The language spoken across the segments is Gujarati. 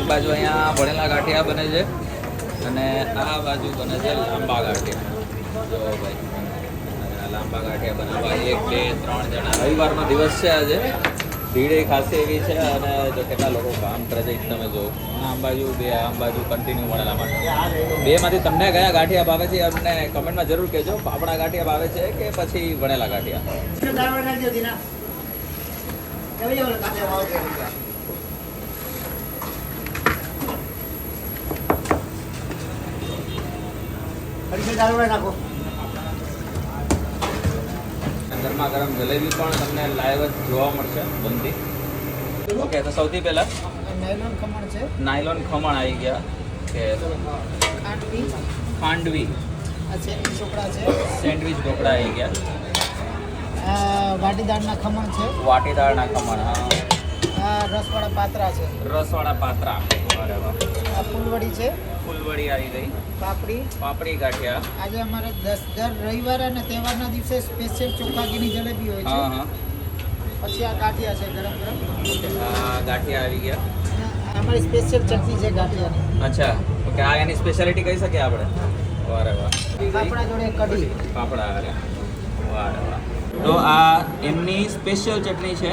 એક બાજુ અહીંયા ભણેલા ગાંઠિયા બને છે અને આ બાજુ બને છે લાંબા ગાંઠિયા. જો ભાઈ લાંબા ગાંઠિયા બનાવવા 1 2 3 જણા. રવિવારનો દિવસ છે આજે, ભીડ ખાસી એવી છે અને જો કેટલા લોકો કામ કરે છે તમે જો. આમ બાજુ આમ બાજુ કન્ટિન્યુ મળેલા માટે. બેમાંથી તમને કયા ગાંઠિયા ભાવે છે અમને કમેન્ટમાં જરૂર કહેજો. પાપડા ગાંઠિયા ભાવે છે કે પછી વણેલા ગાંઠિયા? ગરમા ગરમ જલેબી પણ તમને લાઈવ જ જોવા મળશે બનતી. ઓકે, તો સૌથી પહેલા નાયલોન ખમણ છે. નાયલોન ખમણ આવી ગયા કે ખાંડવી. આ સેન્ડવીચ ઢોકળા છે. સેન્ડવીચ ઢોકળા આવી ગયા. આ વાટીદાળના ખમણ છે. વાટીદાળના ખમણ. હા. આ રસવાળા પાત્રા છે. રસવાળા પાત્રા. અરે વાહ. આ ફૂલવડી છે. ફૂલવડી આવી ગઈ. પાપડી ગાંઠિયા. આજે અમારે દર રવિવારે અને તહેવારના દિવસે સ્પેશિયલ ચોખાગીની જલેબી હોય છે. હા. પછી આ ગાંઠિયા છે ગરમ ગરમ. આ ગાંઠિયા આવી ગયા. અમારી સ્પેશિયલ ચટણી છે ગાંઠિયાની. અચ્છા, ઓકે. આ એની સ્પેશિયાલિટી કહી શકીએ આપણે? વારે વાહ. પાપડા જોડે કઢી. પાપડા. વારે વાહ. તો આ એમની સ્પેશિયલ ચટણી છે.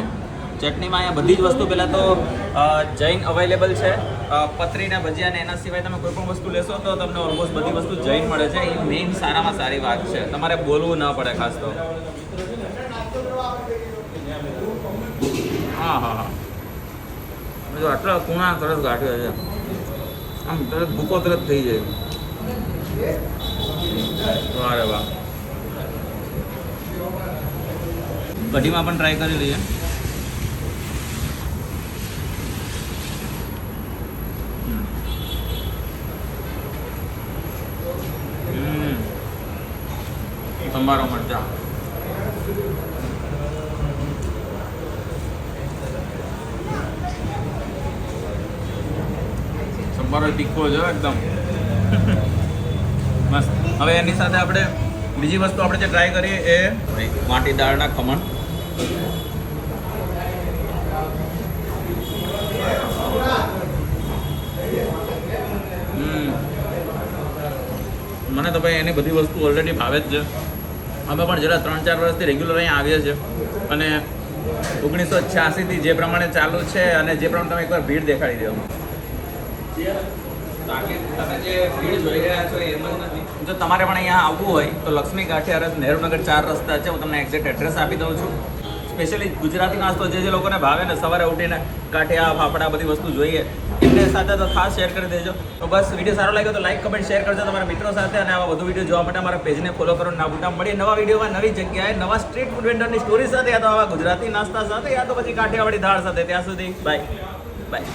ચટણીમાં અહીંયા બધી જ વસ્તુ પહેલાં તો જૈન અવેલેબલ છે. પતરીને ભજીયા ને એના સિવાય તમે કોઈ પણ વસ્તુ લેશો તો તમને ઓલમોસ્ટ બધી વસ્તુ જૈન મળે છે. એ મેઇન સારામાં સારી વાત છે. તમારે બોલવું ન પડે ખાસ તો. હા હા હા. જો આટલા કુણા સરસ ગાંઠિયા છે. આમ તરત ભૂકો તરત થઈ જાય. વારે વાહ. કઢીમાં પણ ટ્રાય કરી લઈએ. સંભારો મરચા. સંભારો તીખો છે એકદમ મસ્ત. હવે એની સાથે આપણે બીજી વસ્તુ આપણે જે ટ્રાય કરીએ એ માટી દાળના ખમણ. મને તો ભાઈ એની બધી વસ્તુ ઓલરેડી ભાવે જ છે. અમે પણ જરા 3-4 વર્ષથી રેગ્યુલર અહીંયા આવીએ છીએ અને 1986થી જે પ્રમાણે ચાલુ છે અને જે પ્રમાણે તમે એકવાર ભીડ દેખાડી દો. તમે જે ભીડ જોઈ રહ્યા છો એમ જ નથી. જો તમારે પણ અહીંયા આવવું હોય તો લક્ષ્મી ગાંઠિયા નહેરુનગર 4 રસ્તા છે. હું તમને એક્ઝેક્ટ એડ્રેસ આપી દઉં છું. સ્પેશિયલી ગુજરાતી નાસ્તો જે લોકોને ભાવે ને સવારે ઉઠીને ગાંઠિયા ફાફડા બધી વસ્તુ જોઈએ એમને સાથે તો ખાસ શેર કરી દેજો. તો બસ વિડીયો સારો લાગ્યો તો લાઈક કમેન્ટ શેર કરજો તમારા મિત્રો સાથે અને આવા વધુ વિડીયો જોવા માટે અમારા પેજને ફોલો કરો. ના ભૂલતા મળીએ નવા વિડીયોમાં નવી જગ્યાએ નવા સ્ટ્રીટ ફૂડ વેન્ડરની સ્ટોરી સાથે, યા તો આવા ગુજરાતી નાસ્તા સાથે, યા તો પછી કાઠિયાવાડી દાળ સાથે. ત્યાં સુધી બાય બાય.